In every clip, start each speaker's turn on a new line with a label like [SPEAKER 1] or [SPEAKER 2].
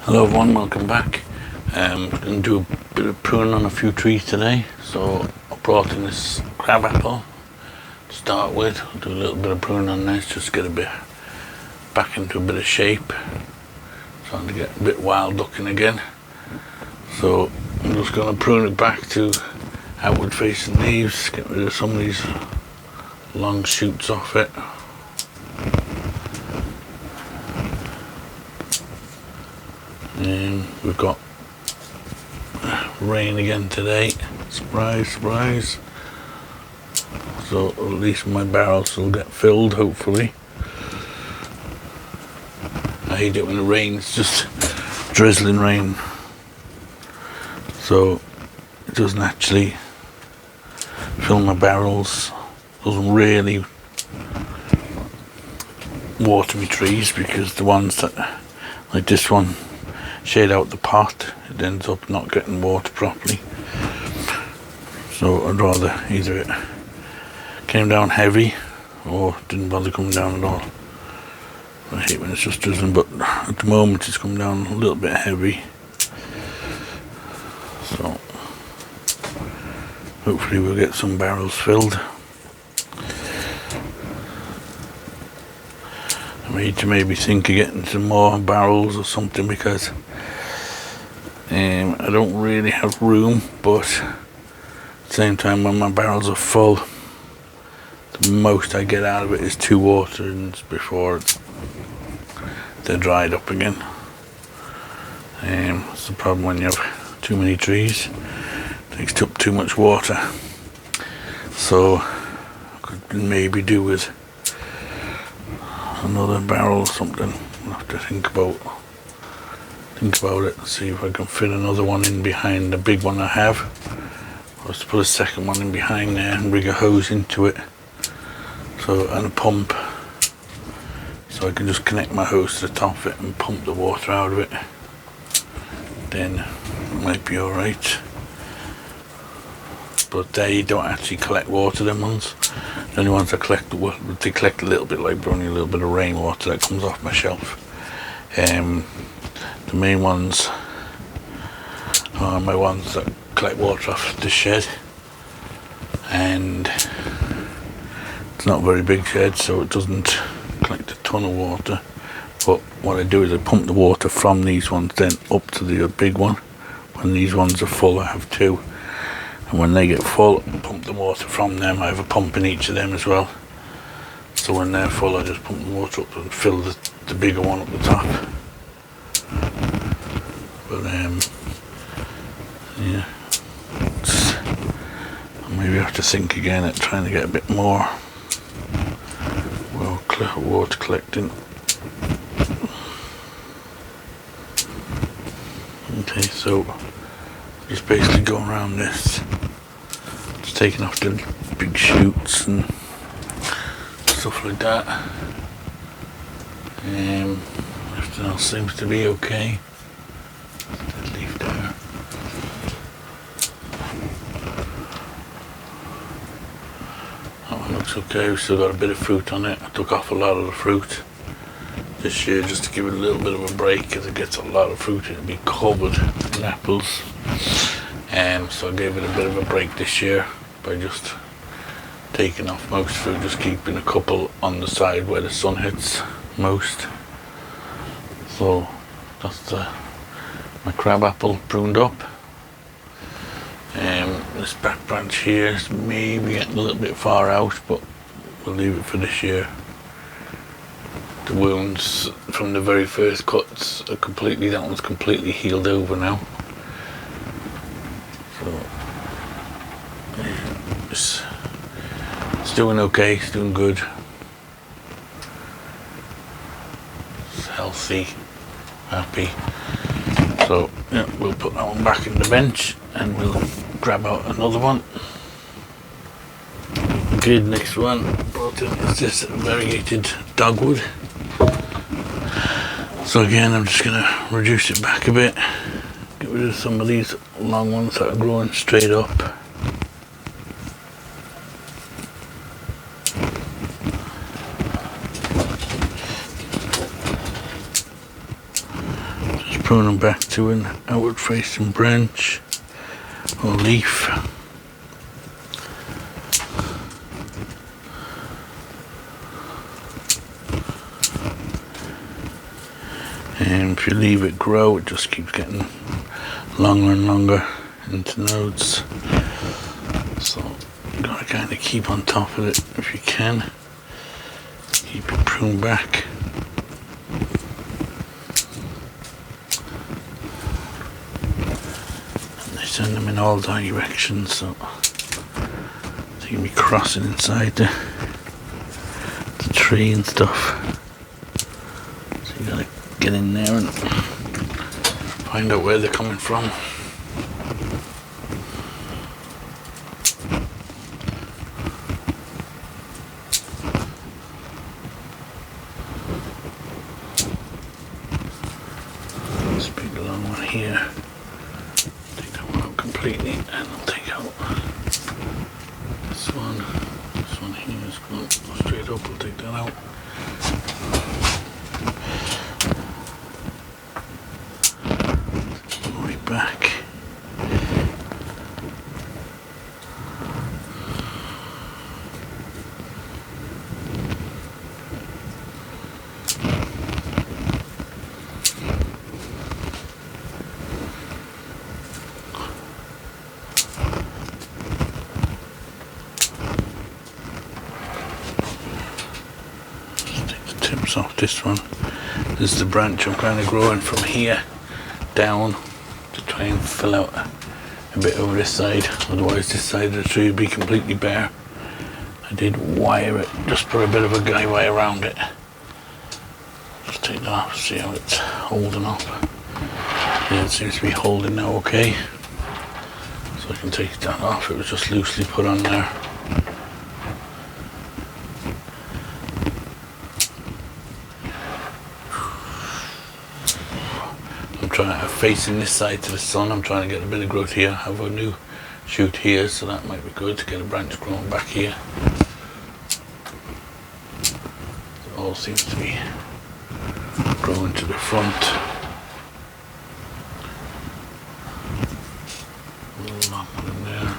[SPEAKER 1] Hello everyone, welcome back. I'm going to do a bit of pruning on a few trees today. So I brought in this crab apple to start with. I'll do a little bit of pruning on this, just get a bit back into a bit of shape. Starting to get a bit wild looking again. So I'm just going to prune it back to outward facing leaves, get rid of some of these long shoots off it. We've got rain again today, surprise, surprise. So at least my barrels will get filled, hopefully. I hate it when it rains, just drizzling rain. So it doesn't actually fill my barrels, doesn't really water my trees, because the ones that, like this one, shade out the pot, it ends up not getting water properly. So I'd rather either it came down heavy or didn't bother coming down at all. I hate when it's just drizzling, but at the moment it's come down a little bit heavy. So hopefully we'll get some barrels filled. I need to maybe think of getting some more barrels or something, because I don't really have room, but at the same time, when my barrels are full, the most I get out of it is 2 waterings before they're dried up again. That's the problem when you have too many trees. It takes up too much water. So I could maybe do with another barrel or something. I'll have to think about it, see if I can fit another one in behind the big one I have. I was to put a second one in behind there and rig a hose into it, and a pump, so I can just connect my hose to the top of it and pump the water out of it. Then it might be alright. But they don't actually collect water, them ones. The only ones that collect they collect a little bit, like only a little bit of rainwater that comes off my shelf. The main ones are my ones that collect water off the shed, and it's not a very big shed, so it doesn't collect a ton of water. But what I do is I pump the water from these ones then up to the big one. When these ones are full, I have 2. And when they get full, I pump the water from them. I have a pump in each of them as well. So when they're full, I just pump the water up and fill the bigger one up the top. But yeah, I'll maybe have to think again at trying to get a bit more water collecting. Okay, so just basically going around this, just taking off the big shoots and stuff like that. Everything else seems to be okay. That leaf there. That one looks okay. We've still got a bit of fruit on it. I took off a lot of the fruit this year just to give it a little bit of a break, because it gets a lot of fruit. It'll be covered in apples. So I gave it a bit of a break this year by just taking off most fruit, just keeping a couple on the side where the sun hits most. So that's my crab apple pruned up. This back branch here is maybe getting a little bit far out, but we'll leave it for this year. The wounds from the very first cuts are that one's completely healed over now. So it's doing okay, it's doing good. It's healthy, happy. So yeah, we'll put that one back in the bench and we'll grab out another one. Okay, the next one brought in is this variegated dogwood. So again, I'm just going to reduce it back a bit, get rid of some of these long ones that are growing straight up. prune them back to an outward facing branch or leaf. And if you leave it grow, it just keeps getting longer and longer into nodes. So you gotta kind of keep on top of it if you can. Keep it pruned back. And they send them in all directions, so they can be crossing inside the tree and stuff. So you gotta get in there and find out where they're coming from. This big long one here, take that one out completely, and I'll take out this one here is going straight up, I'll take that out. Back. Just take the tips off this one. This is the branch I'm kind of growing from here down. Try and fill out a bit over this side, otherwise this side of the tree would be completely bare. I did wire it, just put a bit of a guy wire around it. Just take that off, see how it's holding up. Yeah, it seems to be holding now okay. So I can take that off, it was just loosely put on there. Facing this side to the sun, I'm trying to get a bit of growth here. I have a new shoot here, so that might be good to get a branch growing back here. It all seems to be growing to the front. A little long one in there.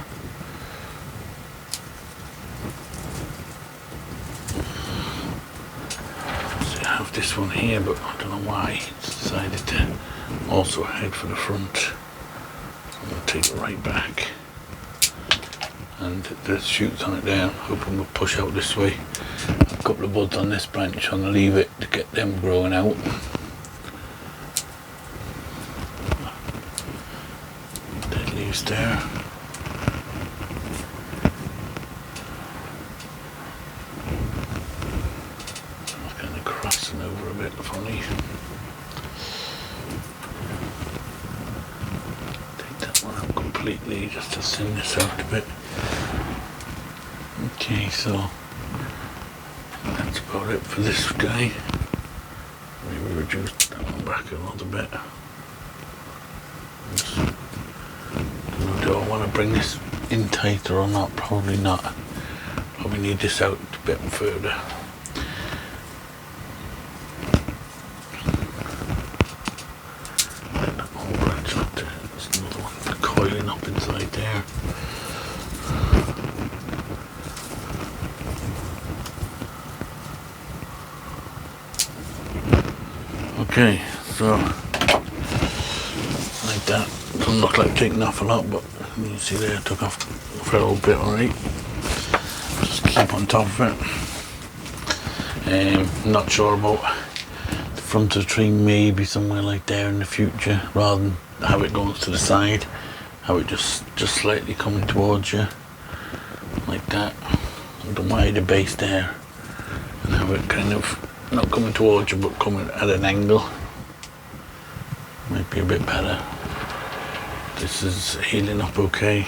[SPEAKER 1] So I have this one here, but I don't know why it's decided to also head for the front. I'm going to take it right back, and there's shoots on it there. Hoping we'll push out this way. A couple of buds on this branch, I'm going to leave it to get them growing out. Dead leaves there. I'm kind of crossing over a bit funny. Completely, just to thin this out a bit. Okay, so that's about it for this guy. Maybe reduce that one back a little bit. Do I want to bring this in tighter or not? Probably not. Probably need this out a bit further. Coiling up inside there. Okay, so like that. Doesn't look like taking off a lot, but you see there, I took off for a little bit, alright. Just keep on top of it. Not sure about the front of the tree, maybe somewhere like there in the future, rather than how it goes to the side. How it just slightly coming towards you, like that. And the wider base there, and have it kind of not coming towards you, but coming at an angle. Might be a bit better. This is healing up okay.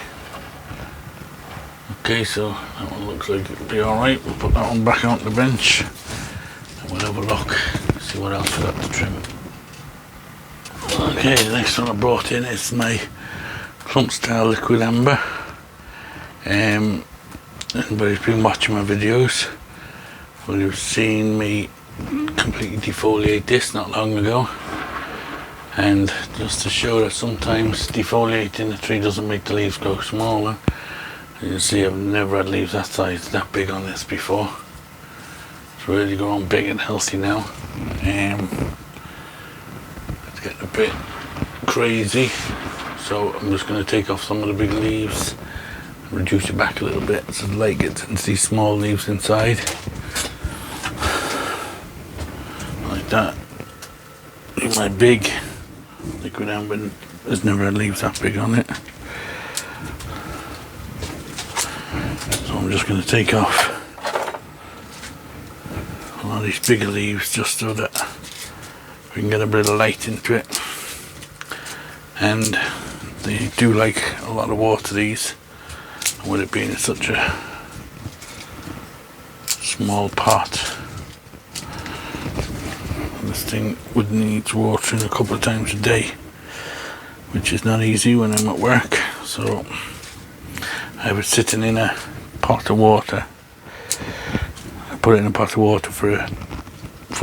[SPEAKER 1] Okay, so that one looks like it'll be alright. We'll put that one back on the bench, and we'll have a look, see what else we got to trim. Okay, the next one I brought in is my clump style liquid amber. Anybody's been watching my videos, well, you've seen me completely defoliate this not long ago. And just to show that sometimes defoliating the tree doesn't make the leaves go smaller. You can see I've never had leaves that size, that big on this before. It's really growing big and healthy now. It's getting a bit crazy, so I'm just going to take off some of the big leaves, reduce it back a little bit so the light gets into these small leaves inside. Like that. My big liquid amber has never had leaves that big on it. So I'm just going to take off a lot of these bigger leaves just so that we can get a bit of light into it. And they do like a lot of water, these, and with it being such a small pot, this thing would need watering a couple of times a day, which is not easy when I'm at work. So I have it sitting in a pot of water. I put it in a pot of water for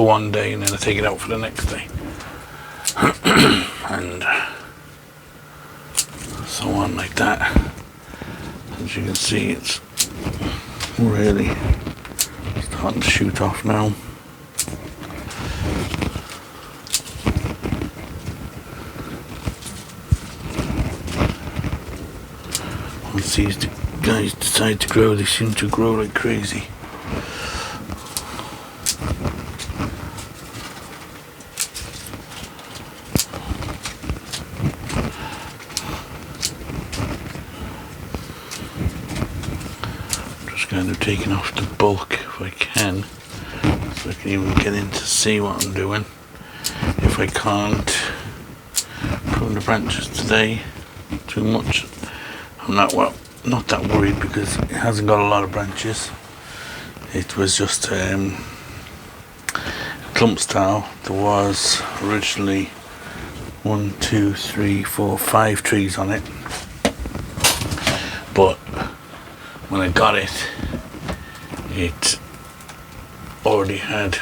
[SPEAKER 1] one day, and then I take it out for the next day. And so on like that. As you can see, it's really starting to shoot off now. Once these guys decide to grow, they seem to grow like crazy. Kind of taking off the bulk if I can, so I can even get in to see what I'm doing. If I can't prune the branches today too much, I'm not that worried, because it hasn't got a lot of branches. It was just clump style. There was originally 1, 2, 3, 4, 5 trees on it, but when I got it, it already had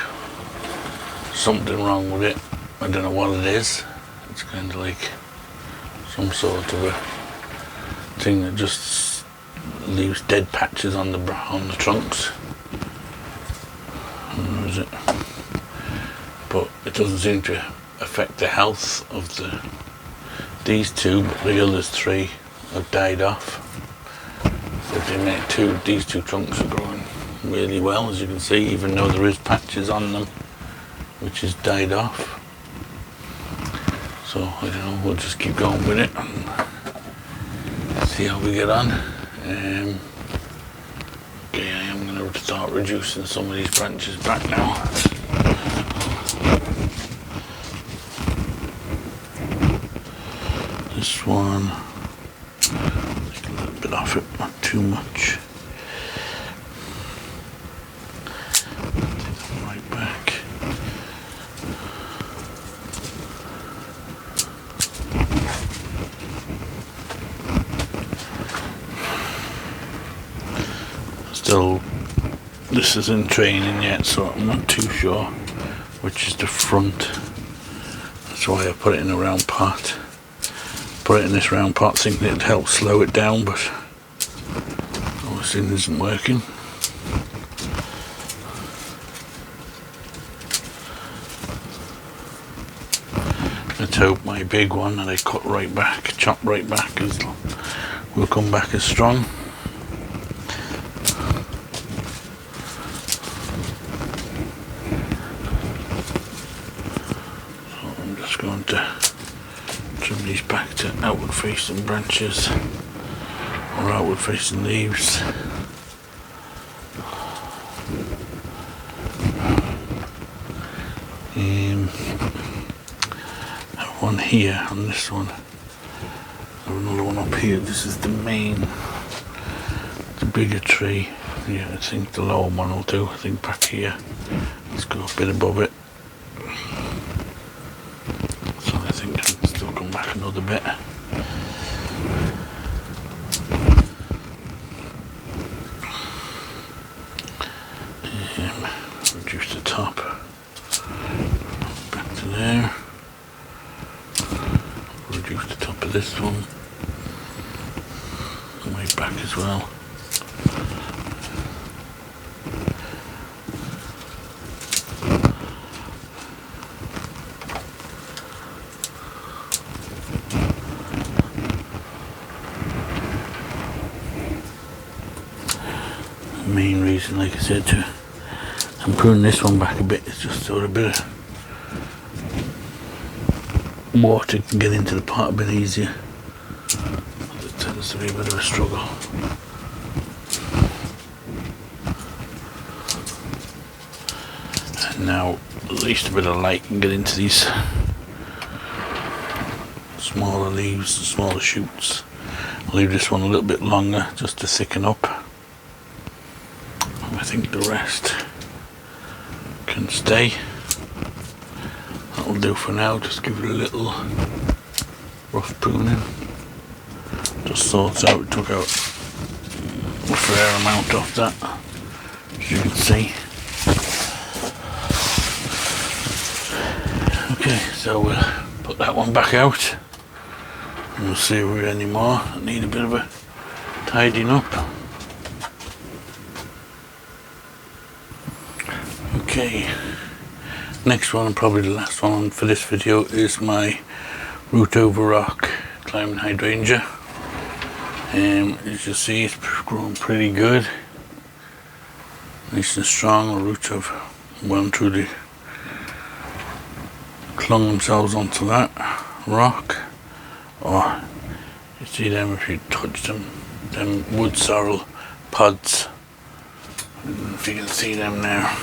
[SPEAKER 1] something wrong with it. I don't know what it is. It's kind of like some sort of a thing that just leaves dead patches on the trunks. Where is it? But it doesn't seem to affect the health of these two, but the other 3 have died off. These two trunks are growing really well, as you can see, even though there is patches on them which has died off. So I don't know, we'll just keep going with it and see how we get on. Okay, I am going to start reducing some of these branches back now. This one, take a little bit off it, not too much. Take that right back. Still, this is in training yet, so I'm not too sure which is the front. That's why I put it in a round pot. Put it in this round pot thinking it'd help slow it down, but obviously it isn't working. Let's hope my big one that I cut right back, chop right back, will come back as strong. So I'm just going to trim these back to outward facing branches or outward facing leaves. I have one here on this one. I have another one up here. This is the main, the bigger tree. Yeah, I think the lower one will do. I think back here. Let's go a bit above it. So I think I can still come back another bit. Reduce the top back to there. reduce the top of this one. Way back as well. The main reason, like I said, I'm pruning this one back a bit is just so a bit of water can get into the pot a bit easier. It tends to be a bit of a struggle. And now at least a bit of light can get into these smaller leaves, smaller shoots. I'll leave this one a little bit longer just to thicken up. I think the rest can stay. That'll do for now. Just give it a little rough pruning. Just sorts out, took out a fair amount of that, as you can see. Okay, so we'll put that one back out and we'll see if we're any more that need a bit of a tidying up. Okay, next one, and probably the last one for this video, is my root over rock climbing hydrangea. As you see, it's growing pretty good, nice and strong. The roots have well and truly clung themselves onto that rock. Or you see them if you touch them wood sorrel pods. I don't know if you can see them now.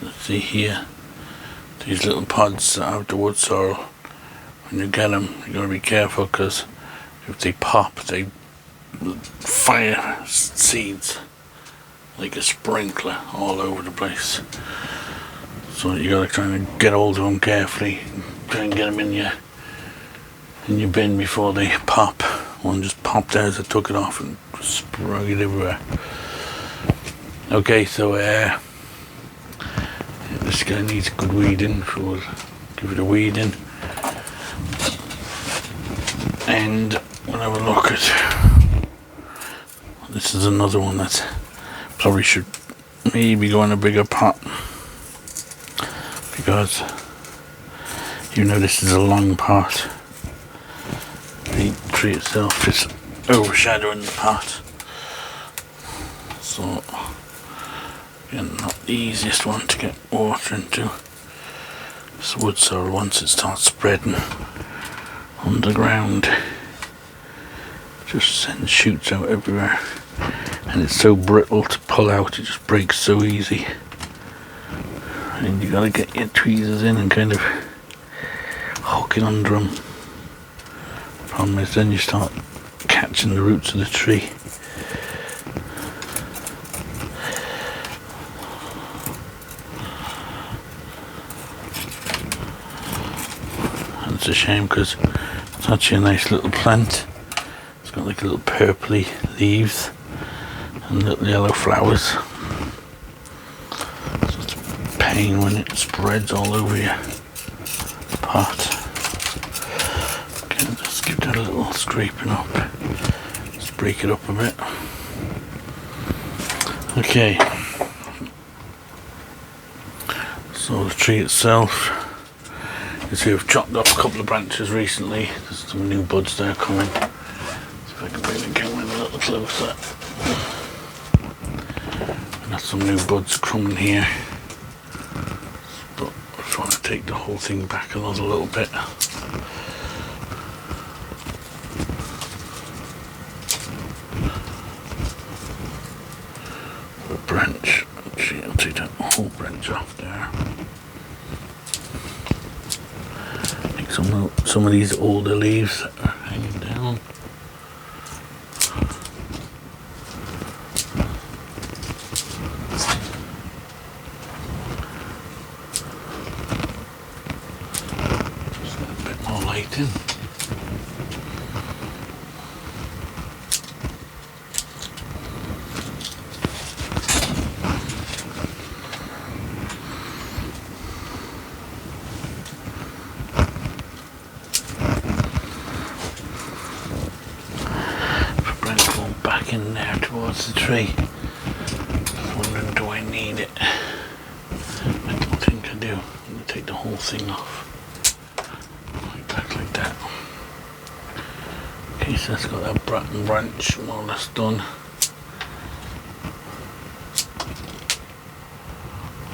[SPEAKER 1] Let's see here, these little pods that have the wood sorrel. When you get them, you gotta be careful, because if they pop, they fire seeds like a sprinkler all over the place. So you gotta try and get hold of them carefully, try and get them in your bin before they pop. One just popped out as I took it off and sprung it everywhere. Okay, so this guy needs a good weeding, so we'll give it a weeding. And we'll have a look at, this is another one that probably should maybe go in a bigger pot, because even though this is a long pot, the tree itself is overshadowing the pot. So again, not the easiest one to get water into. This wood sorrel, once it starts spreading underground, just sends shoots out everywhere, and it's so brittle to pull out, it just breaks so easy. And you gotta get your tweezers in and kind of hook it under them. Problem is, then you start catching the roots of the tree. And it's a shame, because it's actually a nice little plant. It's got like a little purpley leaves and little yellow flowers. So it's a pain when it spreads all over your pot. Okay, just give that a little scraping up. Just break it up a bit. Okay. So the tree itself, you see we've chopped off a couple of branches recently. There's some new buds there coming. See if I can bring the camera in a little closer. And that's some new buds coming here. But I just want to take the whole thing back another little bit. A branch. Actually, I'll take that whole branch off there. Some of these older leaves that are hanging down. Just a bit more light in. in there towards the tree. Just wondering, do I need it? I don't think I do. I'm going to take the whole thing off. Like that. Okay, so that's got that branch more or less done.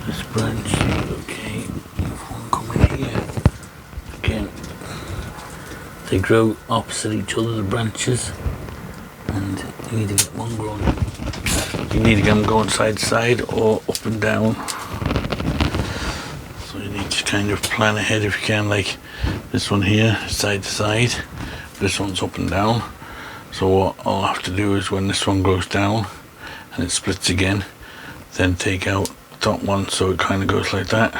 [SPEAKER 1] This branch, okay, one coming here. Again, they grow opposite each other, the branches, and you need to get one growing. You need to get them going side to side or up and down. So you need to kind of plan ahead if you can, like this one here, side to side. This one's up and down. So what I'll have to do is when this one goes down and it splits again, then take out the top one so it kind of goes like that.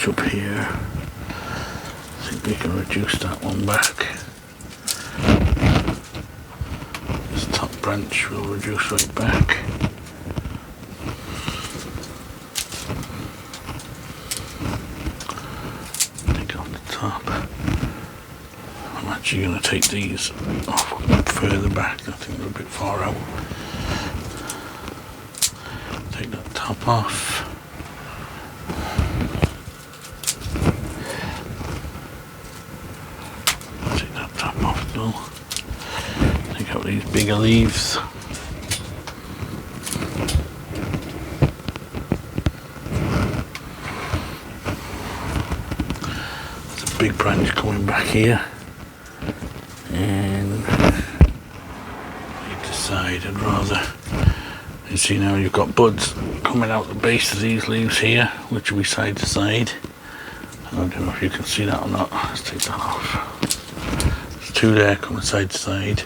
[SPEAKER 1] Up here, I think we can reduce that one back. This top branch will reduce right back. Take off the top. I'm actually going to take these off further back. I think they're a bit far out. Take that top off. Take out these bigger leaves. There's a big branch coming back here, and you decide I'd rather. You see now you've got buds coming out the base of these leaves here, which will be side to side. I don't know if you can see that or not. Let's take that off. Two there coming side to side.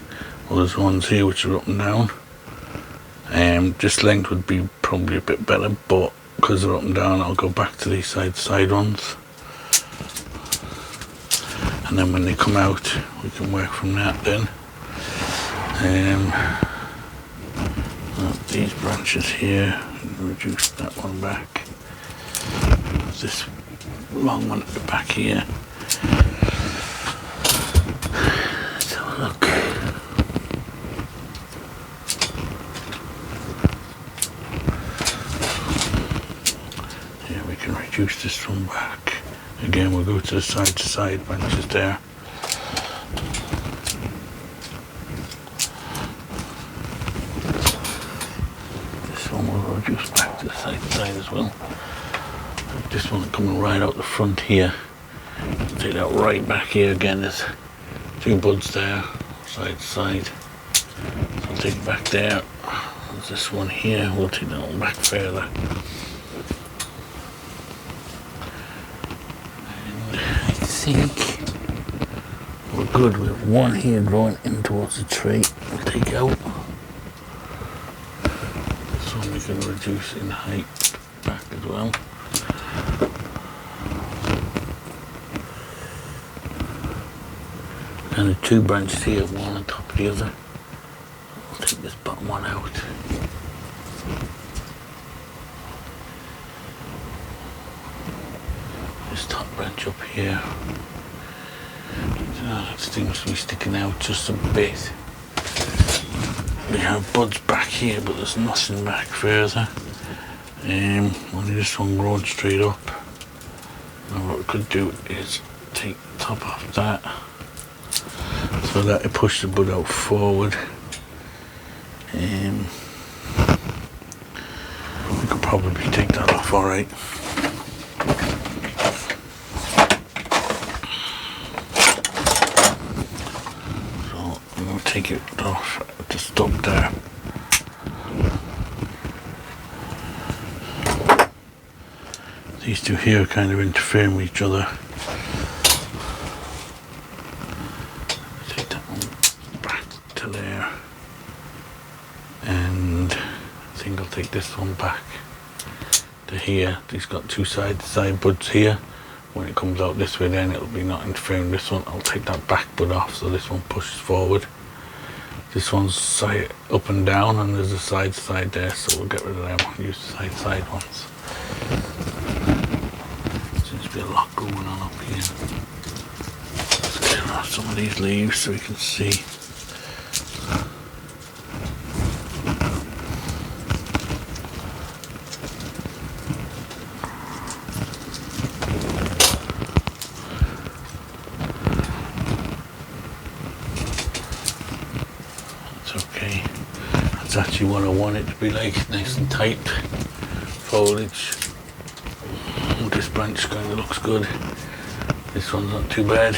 [SPEAKER 1] Well, there's ones here which are up and down. This length would be probably a bit better, but because they're up and down, I'll go back to these side to side ones. And then when they come out, we can work from that then. These branches here, reduce that one back. This long one at the back here. Look. Yeah, we can reduce this one back. Again, we'll go to the side branches there. This one will reduce back to the side as well. This one coming right out the front here. Take that right back here again. There's two buds there, side to side. So I'll take it back there. There's this one here, we'll take that one back further. And I think we're good with one here growing in towards the tree. We'll take out. This one we can reduce in height back as well. And the two branches here, one on top of the other. I'll take this bottom one out. This top branch up here. It seems to be sticking out just a bit. We have buds back here, but there's nothing back further. Only this one growing straight up. Now what we could do is take the top off that, so that it pushes the bud out forward. We could probably take that off alright. So I'm going to take it off at the stop there. These two here kind of interfering with each other. Take that one back to there. And I think I'll take this one back to here. These got two side buds here, When it comes out this way, then it'll be not interfering with this one. I'll take that back bud off so this one pushes forward. This one's side up and down, and there's a side there, so we'll get rid of them. Use the side ones. Seems to be a lot going on up here. Let's clear off some of these leaves so we can see. Okay, that's actually what I want it to be like, nice and tight foliage. This branch kind of looks good. This one's not too bad.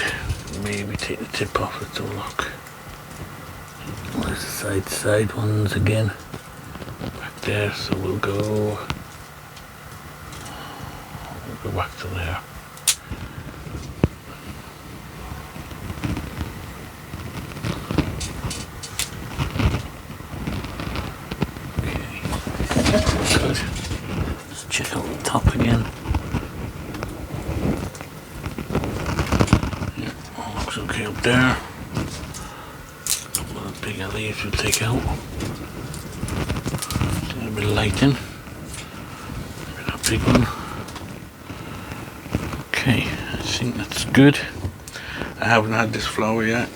[SPEAKER 1] Maybe take the tip off. Let's have a look. There's the side ones again back there, so we'll go back to there. Good. Let's check out the top again. Yeah, all looks okay up there. A couple of the bigger leaves we'll take out. A little bit of lighting. Maybe that big one. Okay, I think that's good. I haven't had this flower yet.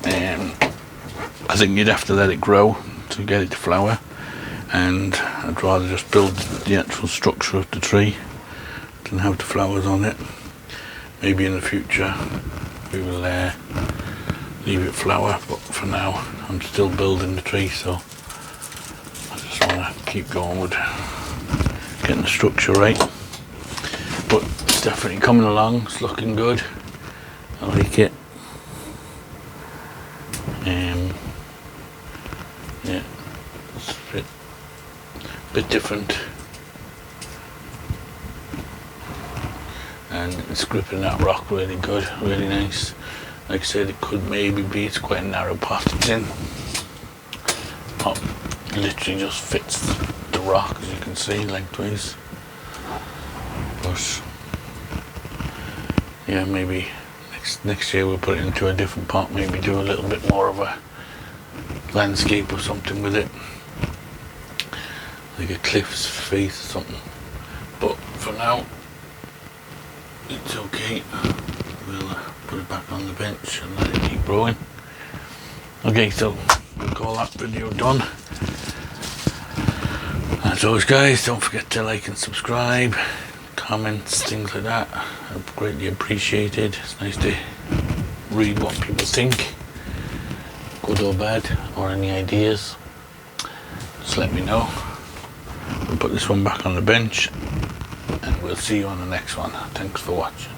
[SPEAKER 1] I think you'd have to let it grow to get it to flower. And I'd rather just build the actual structure of the tree than have the flowers on it. Maybe in the future we will leave it flower, but for now I'm still building the tree, so I just want to keep going with getting the structure right. But it's definitely coming along, it's looking good, I like it. Yeah, it's a bit different, and it's gripping that rock really good, really nice. Like I said, it could maybe be, it's quite a narrow pot it's in. Pot literally just fits the rock, as you can see, lengthwise. But yeah, maybe next year we'll put it into a different pot, maybe do a little bit more of a landscape or something with it, like a cliff's face or something. But for now it's okay. We'll put it back on the bench and let it keep growing. Okay, so we'll call that video done. As always guys, don't forget to like and subscribe, comments, things like that. I greatly appreciate it. It's nice to read what people think, good or bad, or any ideas. Just let me know. We'll put this one back on the bench and we'll see you on the next one. Thanks for watching.